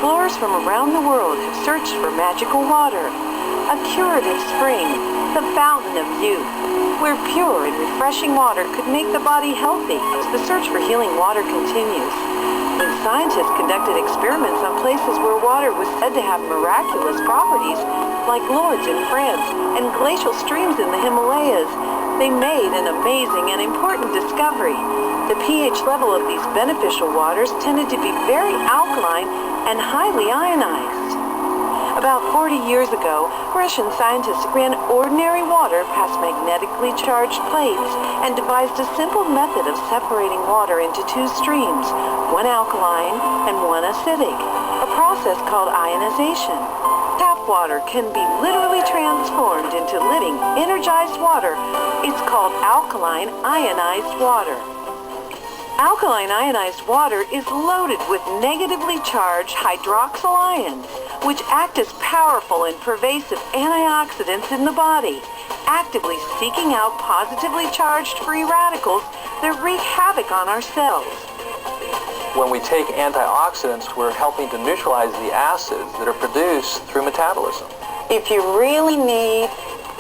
explorers from around the world have searched for magical water, a curative spring, the fountain of youth, where pure and refreshing water could make the body healthy. The search for healing water continues. When scientists conducted experiments on places where water was said to have miraculous properties, like Lourdes in France and glacial streams in the Himalayas, they made an amazing and important discovery. The pH level of these beneficial waters tended to be very alkaline and highly ionized. About 40 years ago, Russian scientists ran ordinary water past magnetically charged plates and devised a simple method of separating water into two streams, one alkaline and one acidic, a process called ionization. Tap water can be literally transformed into living, energized water. It's called alkaline ionized water. Alkaline ionized water is loaded with negatively charged hydroxyl ions, which act as powerful and pervasive antioxidants in the body, actively seeking out positively charged free radicals that wreak havoc on our cells. When we take antioxidants, we're helping to neutralize the acids that are produced through metabolism. If you really need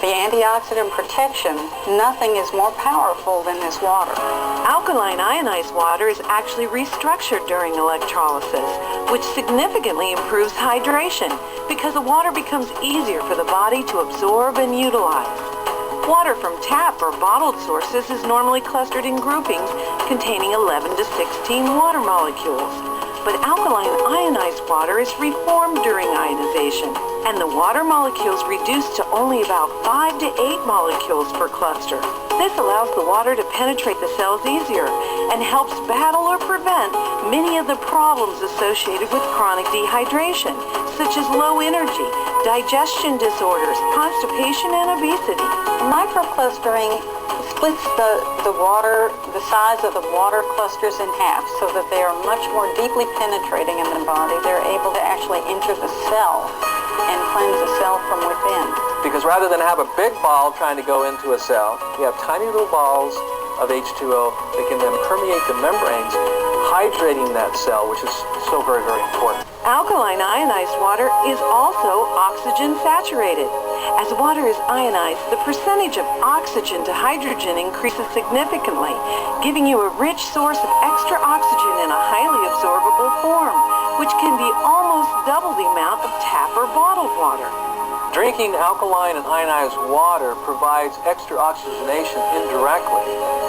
the antioxidant protection, nothing is more powerful than this water. Alkaline ionized water is actually restructured during electrolysis, which significantly improves hydration because the water becomes easier for the body to absorb and utilize. Water from tap or bottled sources is normally clustered in groupings containing 11 to 16 water molecules. But alkaline ionized water is reformed during ionization, and the water molecules reduce to only about 5 to 8 molecules per cluster. This allows the water to penetrate the cells easier and helps battle or prevent many of the problems associated with chronic dehydration, such as low energy, digestion disorders, constipation, and obesity. Microclustering splits the size of the water clusters in half so that they are much more deeply penetrating in the body. They're able to actually enter the cell and cleanse the cell from within. Because rather than have a big ball trying to go into a cell, we have tiny little balls of H2O that can then permeate the membranes, hydrating that cell, which is so very, very important. Alkaline ionized water is also oxygen saturated. As water is ionized, the percentage of oxygen to hydrogen increases significantly, giving you a rich source of extra oxygen in a highly absorbable form, which can be almost double the amount of tap or bottled water. Drinking alkaline and ionized water provides extra oxygenation indirectly,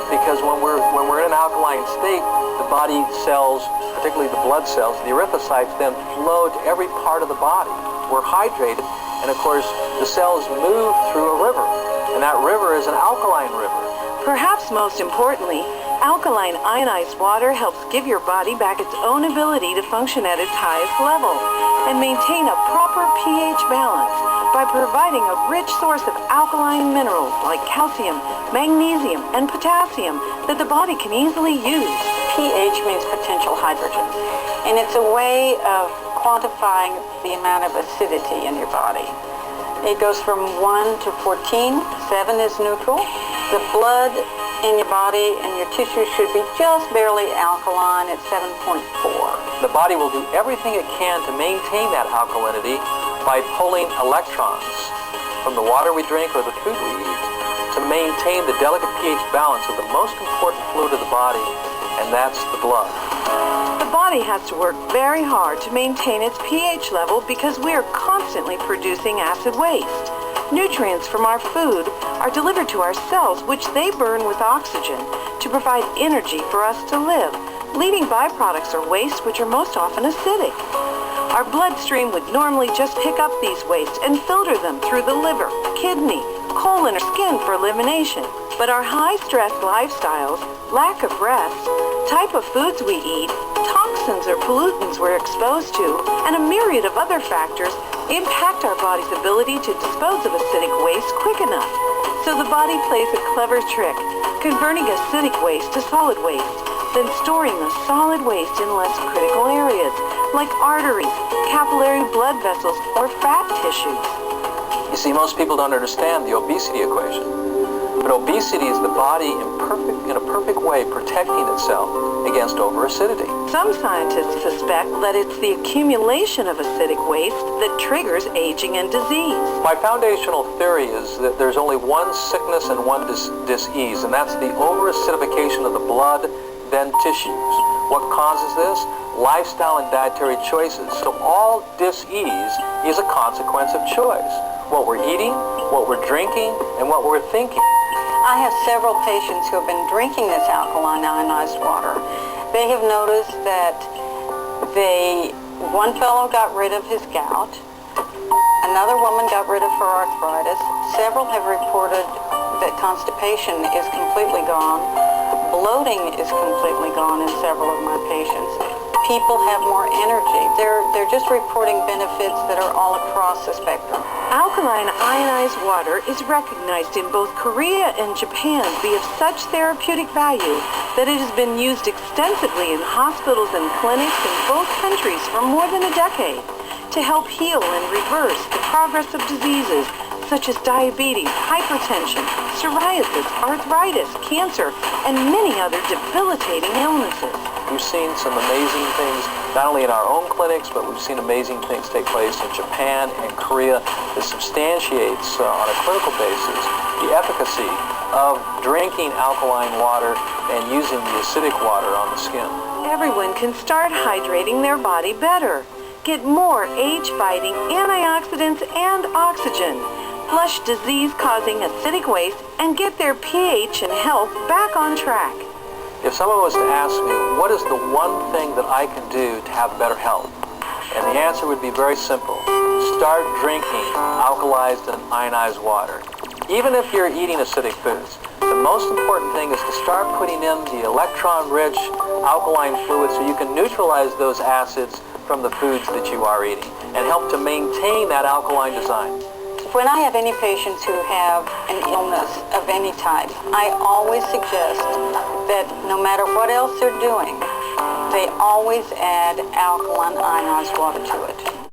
because when we're in an alkaline state, the body cells, particularly the blood cells, the erythrocytes, then flow to every part of the body. We're hydrated, and of course, the cells move through a river, and that river is an alkaline river. Perhaps most importantly, alkaline ionized water helps give your body back its own ability to function at its highest level and maintain a proper pH balance by providing a rich source of alkaline minerals like calcium, magnesium, and potassium that the body can easily use. pH means potential hydrogen, and it's a way of quantifying the amount of acidity in your body. It goes from 1 to 14. 7 is neutral. The blood in your body and your tissue should be just barely alkaline at 7.4. The body will do everything it can to maintain that alkalinity by pulling electrons from the water we drink or the food we eat to maintain the delicate pH balance of the most important fluid of the body, and that's the blood. The body has to work very hard to maintain its pH level because we are constantly producing acid waste. Nutrients from our food are delivered to our cells, which they burn with oxygen to provide energy for us to live. Leading byproducts are waste, which are most often acidic. Our bloodstream would normally just pick up these wastes and filter them through the liver, kidney, colon, or skin for elimination. But our high-stress lifestyles, lack of rest, type of foods we eat, toxins or pollutants we're exposed to, and a myriad of other factors impact our body's ability to dispose of acidic waste quick enough. So the body plays a clever trick, converting acidic waste to solid waste, then storing the solid waste in less critical areas, like arteries, capillary blood vessels, or fat tissues. You see, most people don't understand the obesity equation. But obesity is the body in a perfect way protecting itself against overacidity. Some scientists suspect that it's the accumulation of acidic waste that triggers aging and disease. My foundational theory is that there's only one sickness and one dis-ease, and that's the overacidification of the blood, then tissues. What causes this? Lifestyle and dietary choices. So all dis-ease is a consequence of choice. What we're eating, what we're drinking, and what we're thinking. I have several patients who have been drinking this alkaline ionized water. They have noticed that one fellow got rid of his gout, another woman got rid of her arthritis, several have reported that constipation is completely gone, bloating is completely gone in several of my patients. People have more energy. They're just reporting benefits that are all across the spectrum. Alkaline ionized water is recognized in both Korea and Japan to be of such therapeutic value that it has been used extensively in hospitals and clinics in both countries for more than a decade to help heal and reverse the progress of diseases such as diabetes, hypertension, psoriasis, arthritis, cancer, and many other debilitating illnesses. We've seen some amazing things, not only in our own clinics, but we've seen amazing things take place in Japan and Korea that substantiates on a clinical basis the efficacy of drinking alkaline water and using the acidic water on the skin. Everyone can start hydrating their body better, get more age-fighting antioxidants and oxygen, flush disease-causing acidic waste, and get their pH and health back on track. If someone was to ask me, what is the one thing that I can do to have better health? And the answer would be very simple. Start drinking alkalized and ionized water. Even if you're eating acidic foods, the most important thing is to start putting in the electron-rich alkaline fluid so you can neutralize those acids from the foods that you are eating and help to maintain that alkaline design. When I have any patients who have an illness of any type, I always suggest that no matter what else they're doing, they always add alkaline ionized water to it.